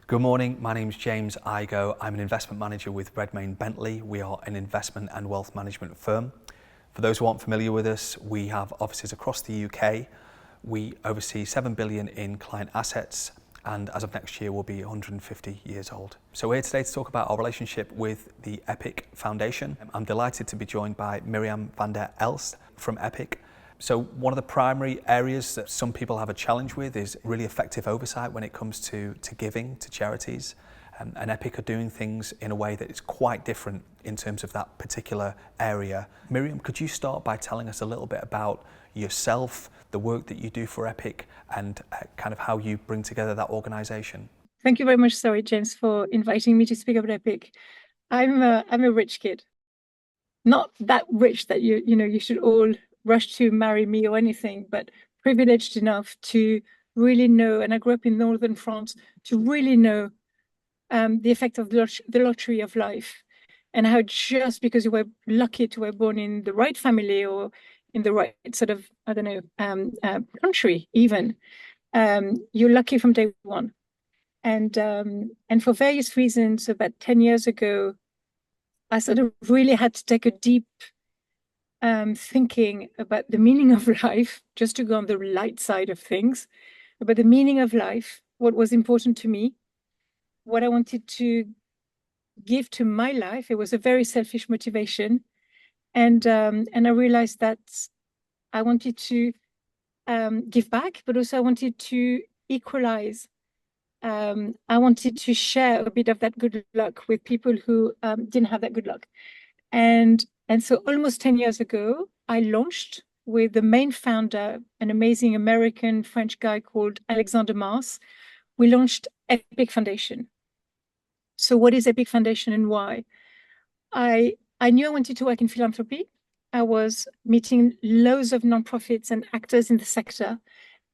Good morning, my name is James Igoe. I'm an investment manager with Redmayne Bentley. We are an investment and wealth management firm. For those who aren't familiar with us, we have offices across the UK. We oversee 7 billion in client assets, and as of next year, we'll be 150 years old. So we're here today to talk about our relationship with the Epic Foundation. I'm delighted to be joined by Myriam, Vander, Elst from Epic. So one of the primary areas that some people have a challenge with is really effective oversight when it comes to giving to charities. And Epic are doing things in a way that is quite different in terms of that particular area. Myriam, could you start by telling us a little bit about yourself, the work that you do for Epic, and kind of how you bring together that organisation? Thank you very much, sorry, James, for inviting me to speak about Epic. I'm a rich kid. Not that rich that you should all rush to marry me or anything, but privileged enough to really know, and I grew up in northern France, to really know the effect of the lottery of life, and how just because you were lucky to be born in the right family or in the right sort of, I don't know, country even, you're lucky from day one. And for various reasons, about 10 years ago, I sort of really had to take a deep thinking about the meaning of life, just to go on the light side of things, about the meaning of life, what was important to me, what I wanted to give to my life. It was a very selfish motivation. And I realized that I wanted to give back, but also I wanted to equalize. I wanted to share a bit of that good luck with people who didn't have that good luck. And so almost 10 years ago, I launched with the main founder, an amazing American French guy called Alexander Mars. We launched Epic Foundation. So what is Epic Foundation and why? I knew I wanted to work in philanthropy. I was meeting loads of nonprofits and actors in the sector.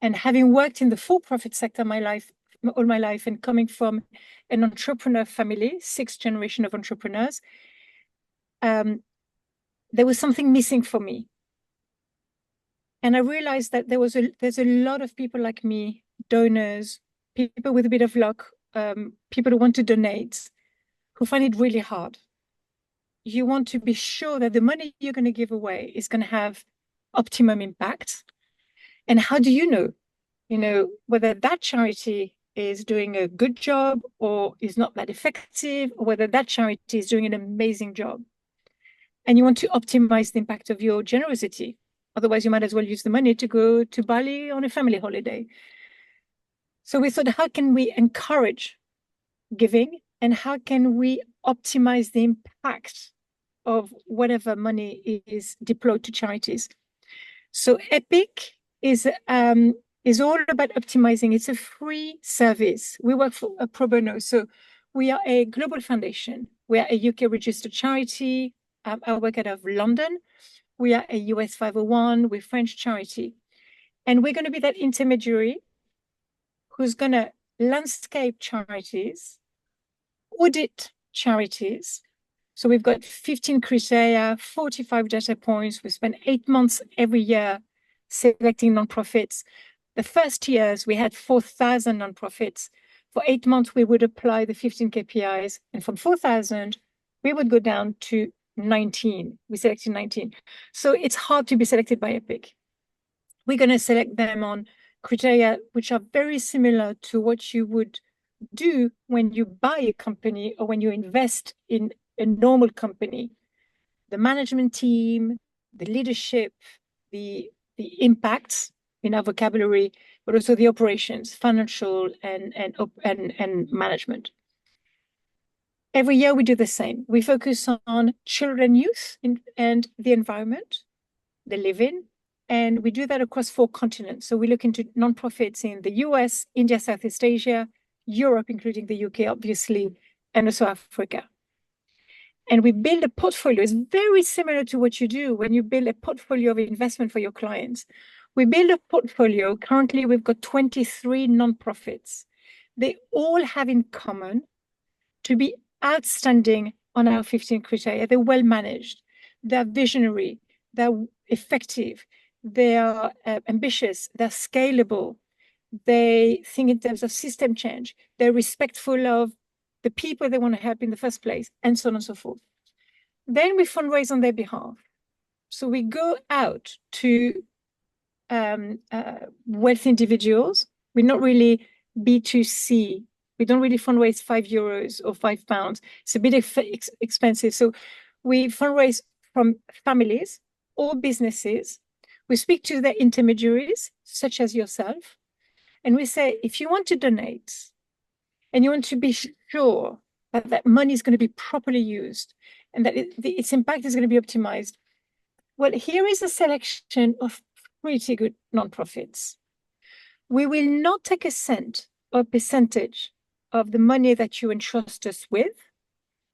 And having worked in the for-profit sector all my life, and coming from an entrepreneur family, 6th generation of entrepreneurs, there was something missing for me. And I realized that there's a lot of people like me, donors, people with a bit of luck, people who want to donate, who find it really hard. You want to be sure that the money you're going to give away is going to have optimum impact. And how do you know, whether that charity is doing a good job or is not that effective, or whether that charity is doing an amazing job? And you want to optimize the impact of your generosity. Otherwise, you might as well use the money to go to Bali on a family holiday. So we thought, how can we encourage giving, and how can we optimize the impact of whatever money is deployed to charities? So Epic is all about optimizing. It's a free service. We work for a pro bono. So we are a global foundation. We are a UK registered charity. I work out of London. We are a US 501. We're French charity. And we're going to be that intermediary who's going to landscape charities, audit charities. So we've got 15 criteria, 45 data points. We spend 8 months every year selecting nonprofits. The first years, we had 4,000 nonprofits. For 8 months, we would apply the 15 KPIs. And from 4,000, we would go down to 19. We selected 19. So it's hard to be selected by Epic. We're going to select them on criteria which are very similar to what you would do when you buy a company or when you invest in a normal company. The management team, the leadership, the impacts in our vocabulary, but also the operations, financial and management. Every year we do the same. We focus on children, youth, and the environment they live in. And we do that across 4 continents. So we look into nonprofits in the US, India, Southeast Asia, Europe, including the UK, obviously, and also Africa. And we build a portfolio. It's very similar to what you do when you build a portfolio of investment for your clients. We build a portfolio. Currently, we've got 23 nonprofits. They all have in common to be outstanding on our 15 criteria. They're well managed, they're visionary, they're effective, they are ambitious, they're scalable, They think in terms of system change. They're respectful of the people they want to help in the first place, and so on and so forth. Then we fundraise on their behalf. So we go out to wealthy individuals. We're not really B2C. We don't really fundraise €5 or £5. It's a bit expensive. So we fundraise from families or businesses. We speak to the intermediaries, such as yourself, and we say, if you want to donate and you want to be sure that that money is going to be properly used and that its impact is going to be optimized, well, here is a selection of pretty good nonprofits. We will not take a cent or percentage of the money that you entrust us with,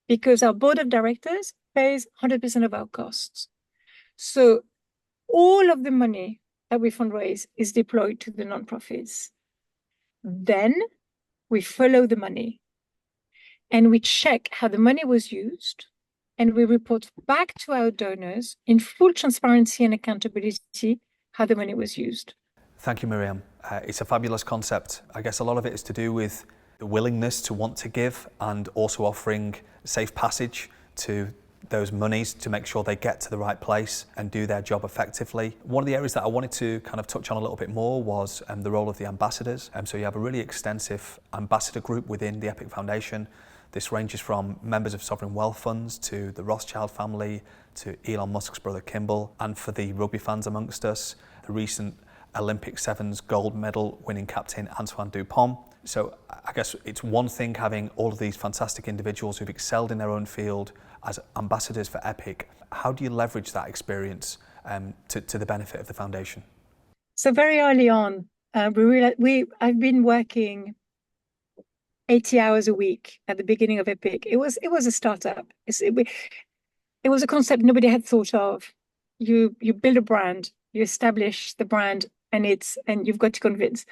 because our board of directors pays 100% of our costs. So all of the money that we fundraise is deployed to the nonprofits. Then we follow the money and we check how the money was used, and we report back to our donors in full transparency and accountability how the money was used. Thank you, Myriam. It's a fabulous concept. I guess a lot of it is to do with the willingness to want to give, and also offering safe passage to those monies to make sure they get to the right place and do their job effectively. One of the areas that I wanted to kind of touch on a little bit more was the role of the ambassadors. So you have a really extensive ambassador group within the Epic Foundation. This ranges from members of sovereign wealth funds to the Rothschild family to Elon Musk's brother Kimball, and for the rugby fans amongst us, the recent Olympic Sevens gold medal winning captain Antoine Dupont. So I guess it's one thing having all of these fantastic individuals who've excelled in their own field as ambassadors for Epic. How do you leverage that experience to the benefit of the foundation? So very early on, I've been working 80 hours a week at the beginning of Epic. It was a startup. It was a concept nobody had thought of. You build a brand, you establish the brand, and you've got to convince.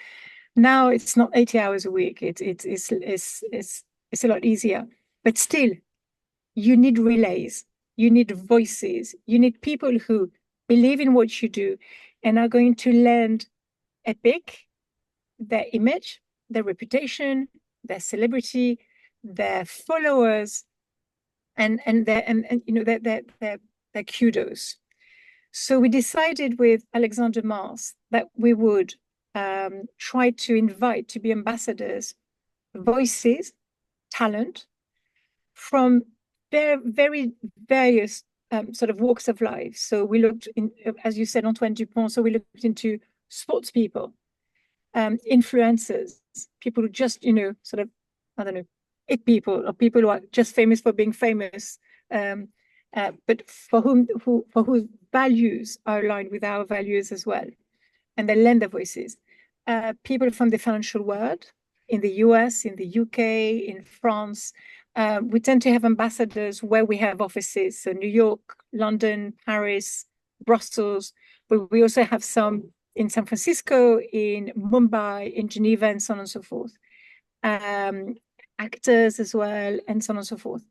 Now it's not 80 hours a week. It's a lot easier. But still, you need relays, you need voices, you need people who believe in what you do and are going to lend Epic their image, their reputation, their celebrity, their followers, and their kudos. So we decided with Alexander Mars that we would try to invite to be ambassadors voices, talent from very various sort of walks of life. So we looked in, as you said, Antoine Dupont. So we looked into sports people, influencers, people who just, sort of, I don't know, it people, or people who are just famous for being famous, but for whose values are aligned with our values as well, and they lend their voices. People from the financial world, in the US, in the UK, in France. We tend to have ambassadors where we have offices, so New York, London, Paris, Brussels, but we also have some in San Francisco, in Mumbai, in Geneva, and so on and so forth. Actors as well, and so on and so forth.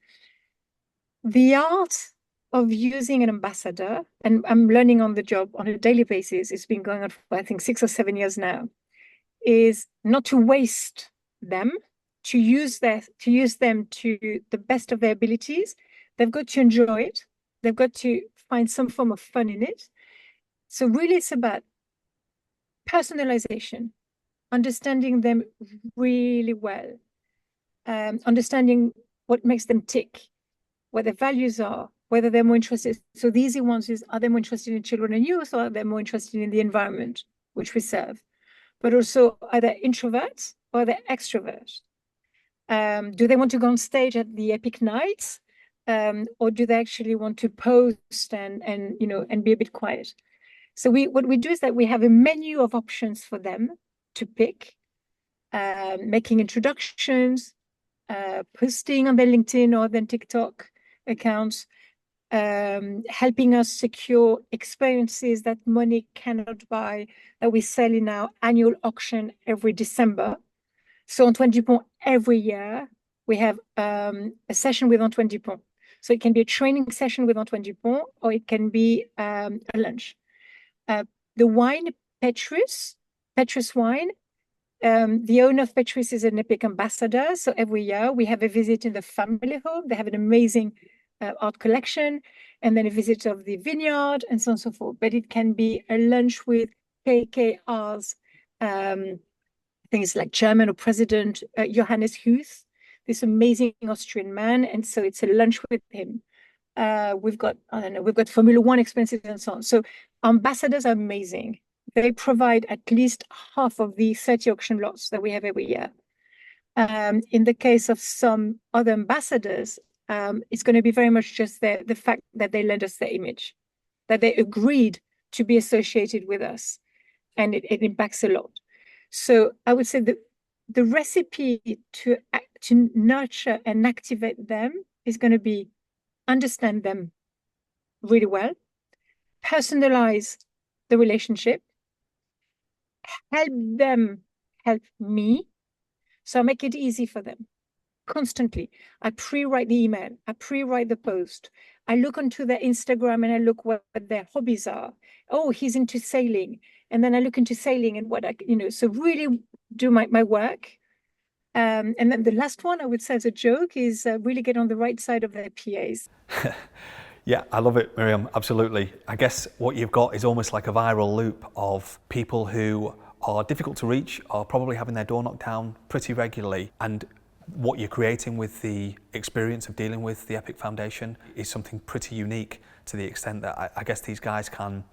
The art of using an ambassador, and I'm learning on the job on a daily basis, it's been going on for I think 6 or 7 years now, is not to waste them, to use them to the best of their abilities. They've got to enjoy it. They've got to find some form of fun in it. So really it's about personalization, understanding them really well, understanding what makes them tick, what their values are, whether they're more interested. So the easy ones is, are they more interested in children and youth, or are they more interested in the environment which we serve? But also, are they introverts or are they extroverts? Do they want to go on stage at the Epic Nights, or do they actually want to post and be a bit quiet? So what we do is that we have a menu of options for them to pick, making introductions, posting on their LinkedIn or their TikTok accounts, helping us secure experiences that money cannot buy, that we sell in our annual auction every December. So Antoine Dupont, every year, we have a session with Antoine Dupont. So it can be a training session with Antoine Dupont, or it can be a lunch. The wine, Petrus wine, The owner of Petrus is an Epic ambassador. So every year we have a visit in the family home. They have an amazing art collection, and then a visit of the vineyard and so on and so forth. But it can be a lunch with KKR's, things like Chairman or President Johannes Huth, this amazing Austrian man. And so it's a lunch with him. We've got Formula One expenses and so on. So ambassadors are amazing. They provide at least half of the 30 auction lots that we have every year. In the case of some other ambassadors, it's going to be very much just the fact that they lend us their image, that they agreed to be associated with us, and it impacts a lot. So I would say that the recipe to nurture and activate them is going to be understand them really well, personalize the relationship, help them help me. So I make it easy for them constantly. I pre-write the email, I pre-write the post, I look onto their Instagram and I look what their hobbies are. Oh, he's into sailing. And then I look into sailing and what so really do my work. And then the last one I would say as a joke is really get on the right side of their PAs. Yeah, I love it, Myriam, absolutely. I guess what you've got is almost like a viral loop of people who are difficult to reach, are probably having their door knocked down pretty regularly. And what you're creating with the experience of dealing with the Epic Foundation is something pretty unique, to the extent that I guess these guys can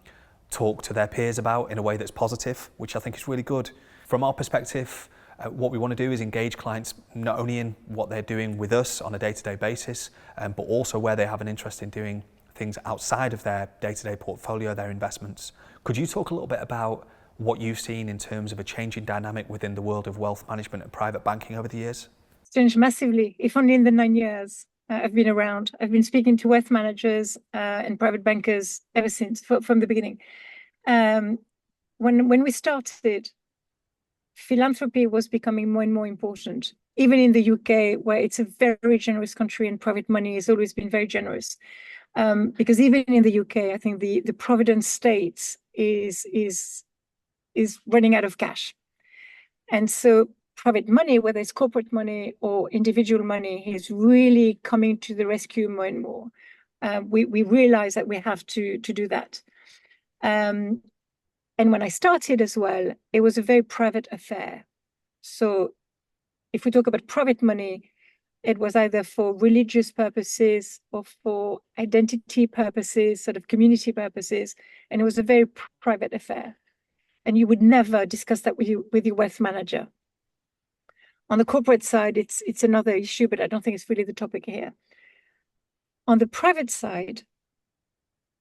talk to their peers about in a way that's positive, which I think is really good. From our perspective, what we want to do is engage clients not only in what they're doing with us on a day-to-day basis, but also where they have an interest in doing things outside of their day-to-day portfolio, their investments. Could you talk a little bit about what you've seen in terms of a changing dynamic within the world of wealth management and private banking over the years? It's changed massively, if only in the 9 years I've been around. I've been speaking to wealth managers and private bankers ever since, from the beginning. When we started, philanthropy was becoming more and more important, even in the UK, where it's a very generous country and private money has always been very generous. Because even in the UK, I think the Provident State is running out of cash. And so private money, whether it's corporate money or individual money, is really coming to the rescue more and more. We realize that we have to do that. And when I started as well, it was a very private affair. So if we talk about private money, it was either for religious purposes or for identity purposes, sort of community purposes. And it was a very private affair. And you would never discuss that with your wealth manager. On the corporate side, it's another issue, but I don't think it's really the topic here. On the private side,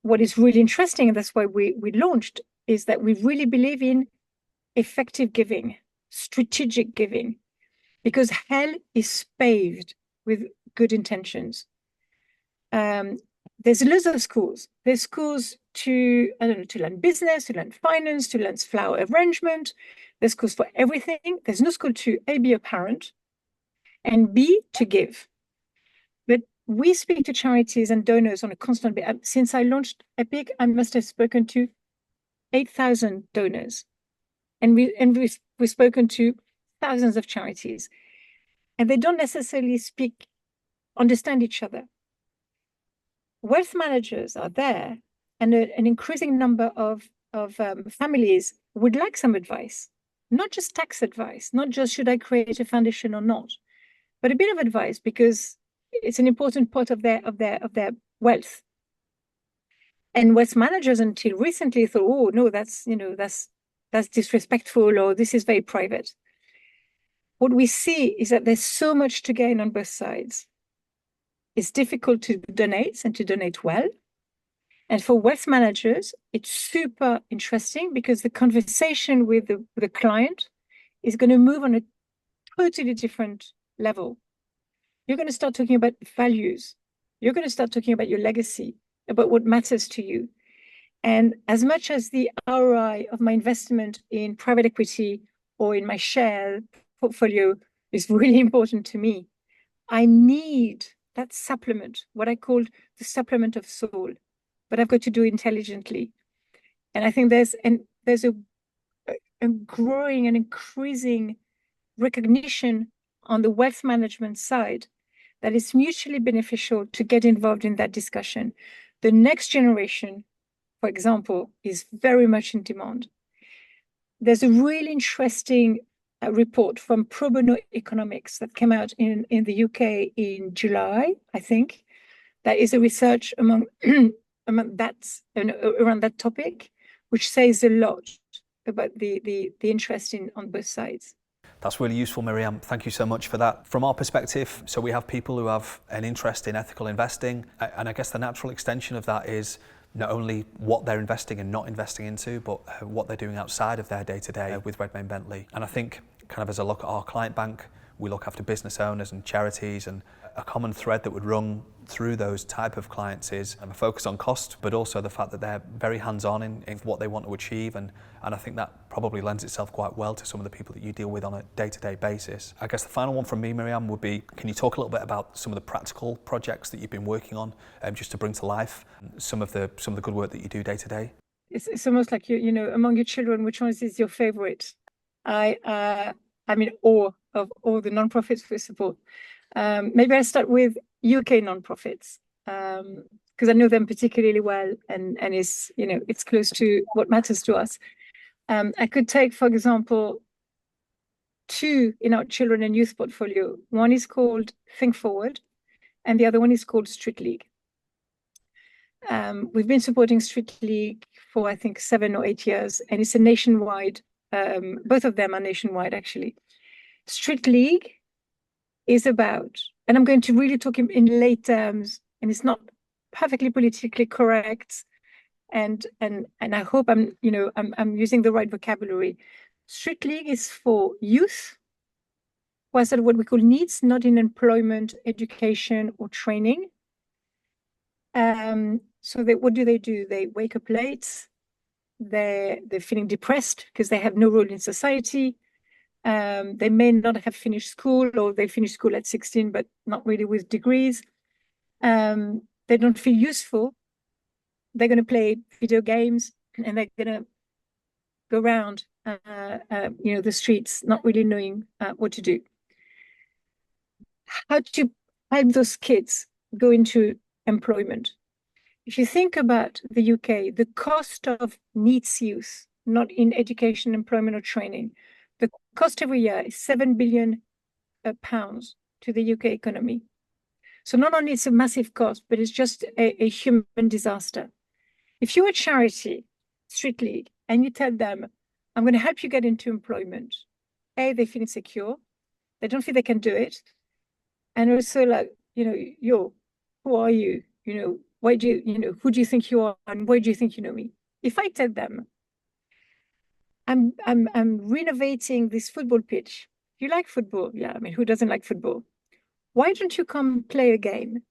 what is really interesting, and that's why we launched, is that we really believe in effective giving, strategic giving, because hell is paved with good intentions. There's lots of schools. There's schools to learn business, to learn finance, to learn flower arrangement. There's schools for everything. There's no school to A, be a parent, and B, to give. But we speak to charities and donors on a constant basis. Since I launched Epic, I must have spoken to 8,000 donors. And we've spoken to thousands of charities. And they don't necessarily understand each other. Wealth managers are there, and an increasing number of families would like some advice, not just tax advice, not just should I create a foundation or not, but a bit of advice, because it's an important part of their wealth. And wealth managers until recently thought, oh no, that's disrespectful, or this is very private. What we see is that there's so much to gain on both sides. It's difficult to donate and to donate well. And for wealth managers, it's super interesting because the conversation with the client is going to move on a totally different level. You're going to start talking about values. You're going to start talking about your legacy, about what matters to you. And as much as the ROI of my investment in private equity or in my share portfolio is really important to me, I need that supplement, what I called the supplement of soul, but I've got to do it intelligently. And I think there's a a growing and increasing recognition on the wealth management side that it's mutually beneficial to get involved in that discussion. The next generation, for example, is very much in demand. There's a really interesting report from Pro Bono Economics that came out in the UK in July, I think. That is a research among that around that topic, which says a lot about the interest on both sides. That's really useful, Myriam. Thank you so much for that. From our perspective, so we have people who have an interest in ethical investing, and I guess the natural extension of that is not only what they're investing and not investing into, but what they're doing outside of their day-to-day with Redmayne Bentley. And I think kind of as I look at our client bank, we look after business owners and charities, and a common thread that would run through those type of clients is a focus on cost, but also the fact that they're very hands-on in what they want to achieve, and I think that probably lends itself quite well to some of the people that you deal with on a day-to-day basis. I guess the final one from me, Myriam, would be, can you talk a little bit about some of the practical projects that you've been working on, just to bring to life some of the good work that you do day to day? It's almost like you know, among your children, which one is your favorite? I'm in awe of all the non-profits we support. Maybe I'll start with UK non-profits, because I know them particularly well, and it's, you know, it's close to what matters to us. I could take, for example, two in our children and youth portfolio. One is called Think Forward, and the other one is called Street League. We've been supporting Street League for, I think, 7 or 8 years, and it's a nationwide, both of them are nationwide, actually. Street League is about, and I'm going to really talk in lay terms, and it's not perfectly politically correct, and I hope I'm using the right vocabulary. Street League is for youth who are sort of what we call needs, not in employment, education, or training. So what do? They wake up late, they're feeling depressed because they have no role in society. They may not have finished school, or they finished school at 16, but not really with degrees. They don't feel useful. They're going to play video games, and they're going to go around, the streets, not really knowing what to do. How to help those kids go into employment? If you think about the UK, the cost of needs youth, not in education, employment, or training, the cost every year is £7 billion to the UK economy. So not only it's a massive cost, but it's just a human disaster. If you're a charity, Street League, and you tell them, I'm going to help you get into employment, A, they feel insecure, they don't feel they can do it, and also like, who are you? Why do who do you think you are, and why do you think you know me? If I tell them, I'm renovating this football pitch. You like football? Yeah, I mean, who doesn't like football? Why don't you come play a game?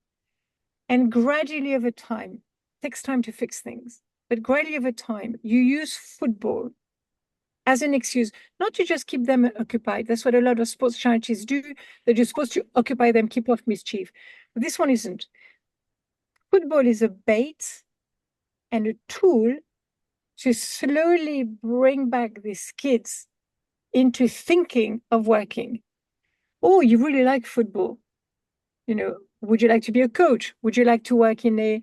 And gradually over time, takes time to fix things, but gradually over time, you use football as an excuse, not to just keep them occupied. That's what a lot of sports charities do. They're just supposed to occupy them, keep off mischief. But this one isn't. Football is a bait and a tool to slowly bring back these kids into thinking of working. Oh, you really like football. Would you like to be a coach? Would you like to work in a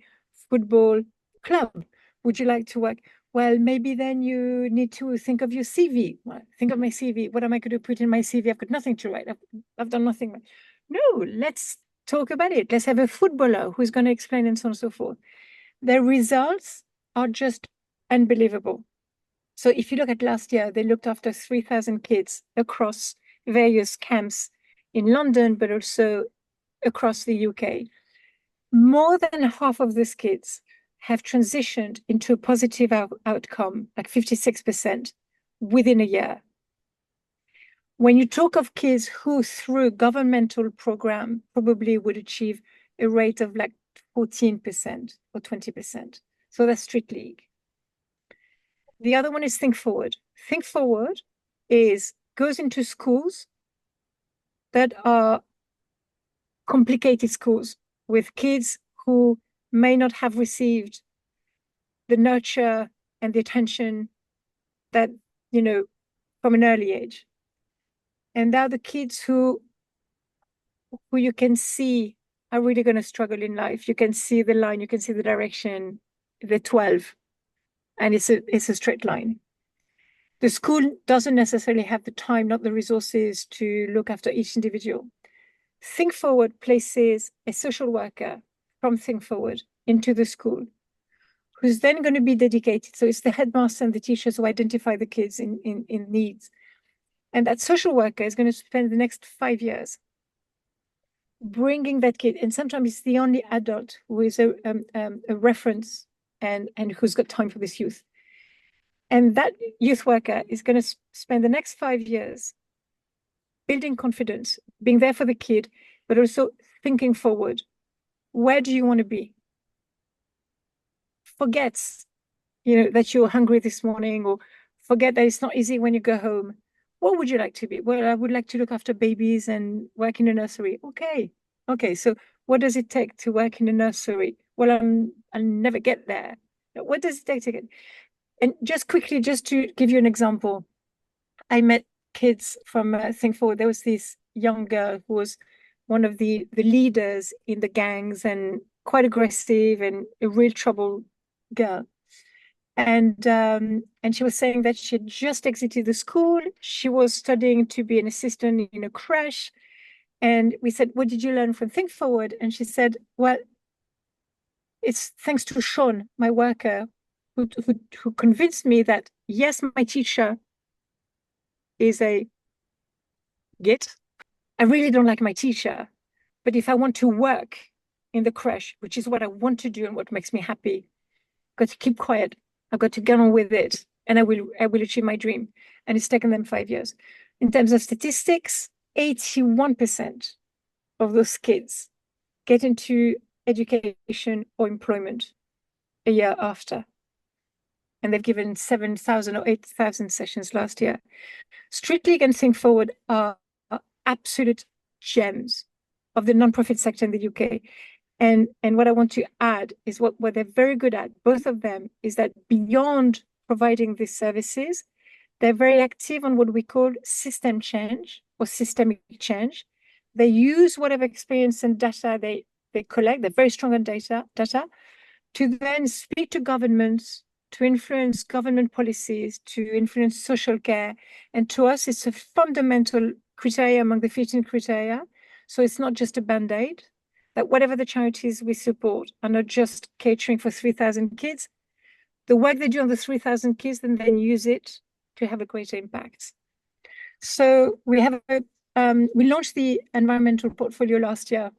football club? Would you like to work? Well, maybe then you need to think of your CV. Well, think of my CV. What am I going to put in my CV? I've got nothing to write. I've done nothing. No, let's talk about it. Let's have a footballer who's going to explain, and so on and so forth. The results are just unbelievable. So if you look at last year, they looked after 3,000 kids across various camps in London, but also across the UK. More than half of these kids have transitioned into a positive outcome, like 56%, within a year. When you talk of kids who, through governmental program, probably would achieve a rate of like 14% or 20%. So that's Street League. The other one is Think Forward. Think Forward goes into schools that are complicated schools with kids who may not have received the nurture and the attention that, from an early age. And they're the kids who you can see are really going to struggle in life. You can see the line, you can see the direction, the 12, and it's a straight line. The school doesn't necessarily have the time, not the resources to look after each individual. Think Forward places a social worker from Think Forward into the school, who's then going to be dedicated. So it's the headmaster and the teachers who identify the kids in needs. And that social worker is going to spend the next 5 years bringing that kid. And sometimes it's the only adult who is a reference and who's got time for this youth. And that youth worker is going to spend the next 5 years building confidence, being there for the kid, but also thinking forward. Where do you want to be? Forget, that you're hungry this morning, or forget that it's not easy when you go home. What would you like to be? Well, I would like to look after babies and work in a nursery. Okay. So what does it take to work in a nursery? Well, I'll never get there. What does it take to get? And just quickly, just to give you an example, I met kids from Think Forward. There was this young girl who was one of the leaders in the gangs and quite aggressive and a real trouble girl. And she was saying that she had just exited the school. She was studying to be an assistant in a crash. And we said, what did you learn from Think Forward? And she said, well, it's thanks to Sean, my worker, who convinced me that, yes, my teacher is a git. I really don't like my teacher. But if I want to work in the crash, which is what I want to do and what makes me happy, I've got to keep quiet. I've got to get on with it, and I will achieve my dream. And it's taken them 5 years. In terms of statistics, 81% of those kids get into education or employment a year after. And they've given 7,000 or 8,000 sessions last year. Strictly Against Think Forward are absolute gems of the nonprofit sector in the UK. And what I want to add is what they're very good at, both of them, is that beyond providing these services, they're very active on what we call system change or systemic change. They use whatever experience and data they collect, they're very strong on data, to then speak to governments, to influence government policies, to influence social care. And to us, it's a fundamental criteria among the 15 criteria. So it's not just a band-aid, that whatever the charities we support are not just catering for 3,000 kids. The work they do on the 3,000 kids, then use it to have a greater impact. So we launched the environmental portfolio last year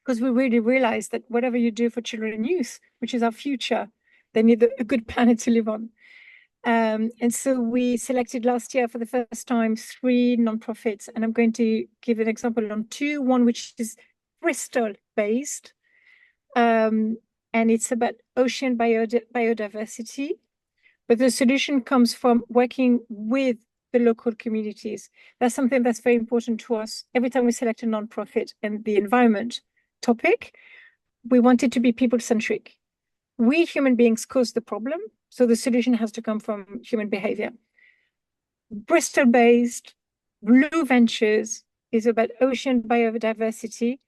because we really realized that whatever you do for children and youth, which is our future, they need a good planet to live on. And so we selected last year for the first time 3 nonprofits, and I'm going to give an example on 2. One which is Bristol based, and it's about ocean biodiversity. But the solution comes from working with the local communities. That's something that's very important to us. Every time we select a nonprofit and the environment topic, we want it to be people-centric. We human beings cause the problem, so the solution has to come from human behavior. Bristol-based Blue Ventures is about ocean biodiversity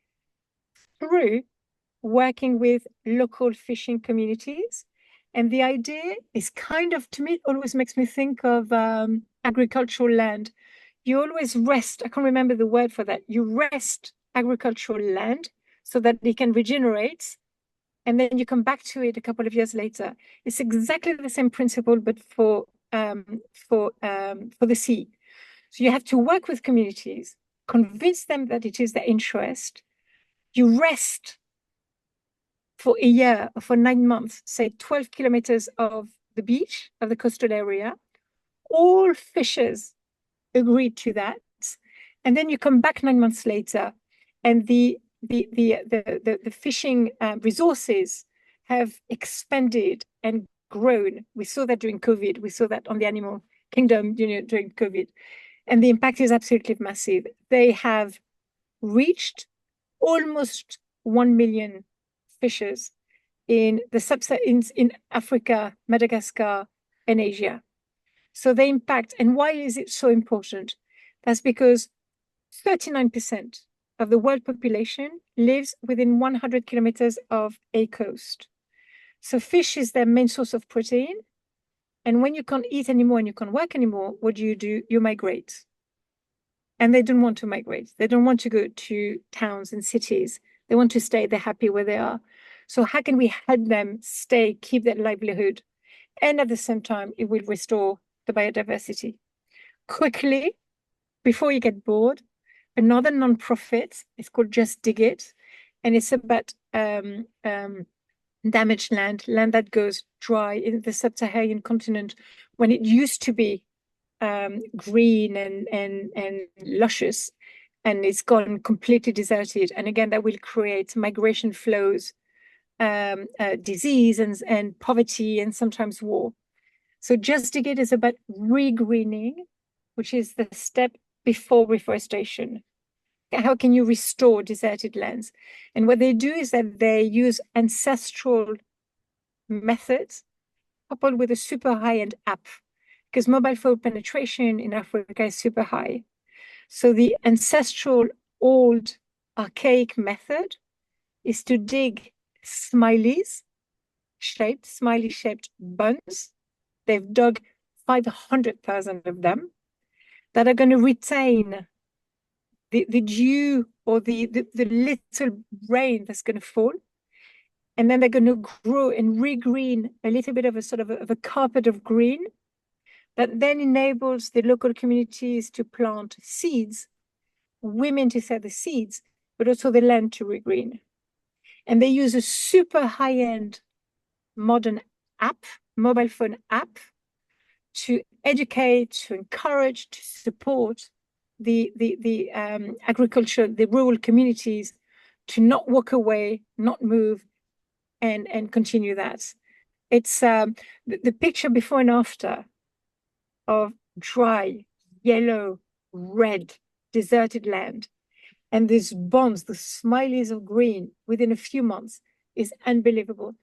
through working with local fishing communities. And the idea is kind of, to me, it always makes me think of agricultural land. You always rest, I can't remember the word for that. You rest agricultural land so that it can regenerate, and then you come back to it a couple of years later. It's exactly the same principle, but for the sea. So you have to work with communities, convince them that it is their interest. You rest for a year or for 9 months, say 12 kilometers of the beach, of the coastal area. All fishers agreed to that. And then you come back 9 months later, and the fishing resources have expanded and grown. We saw that during COVID. We saw that on the animal kingdom, during COVID. And the impact is absolutely massive. They have reached almost 1 million fishers in the in Africa, Madagascar, and Asia. So the impact, and why is it so important? That's because 39% of the world population lives within 100 kilometers of a coast. So fish is their main source of protein. And when you can't eat anymore and you can't work anymore, what do? You migrate. And they don't want to migrate. They don't want to go to towns and cities. They want to stay. They're happy where they are. So how can we help them stay, keep their livelihood? And at the same time, it will restore the biodiversity. Quickly, before you get bored, another nonprofit is called Just Dig It. And it's about damaged land that goes dry in the sub-Saharan continent when it used to be green and luscious, and it's gone completely deserted. And again, that will create migration flows, disease and poverty, and sometimes war. So Just Dig It is about regreening, which is the step before reforestation. How can you restore deserted lands? And what they do is that they use ancestral methods coupled with a super high-end app, because mobile phone penetration in Africa is super high. So the ancestral, old, archaic method is to dig smiley-shaped buns. They've dug 500,000 of them that are going to retain the dew or the little rain that's going to fall. And then they're going to grow and regreen a little bit of a sort of a carpet of green that then enables the local communities to plant seeds, women to sell the seeds, but also the land to regreen. And they use a super high-end modern app, mobile phone app, to educate, to encourage, to support the agriculture, the rural communities, to not walk away, not move, and continue that. It's the picture before and after of dry, yellow, red, deserted land, and these bonds, the smileys of green within a few months is unbelievable.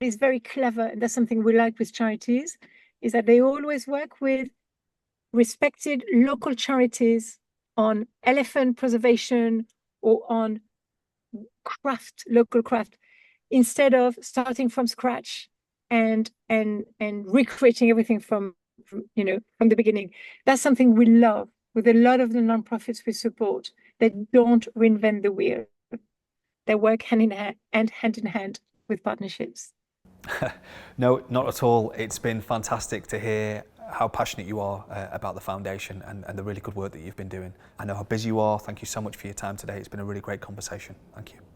It's very clever, and that's something we like with charities, is that they always work with respected local charities on elephant preservation or on local craft, instead of starting from scratch and recreating everything from the beginning. That's something we love with a lot of the nonprofits we support. They don't reinvent the wheel. They work hand in hand with partnerships. No, not at all. It's been fantastic to hear how passionate you are about the foundation and the really good work that you've been doing. I know how busy you are. Thank you so much for your time today. It's been a really great conversation. Thank you.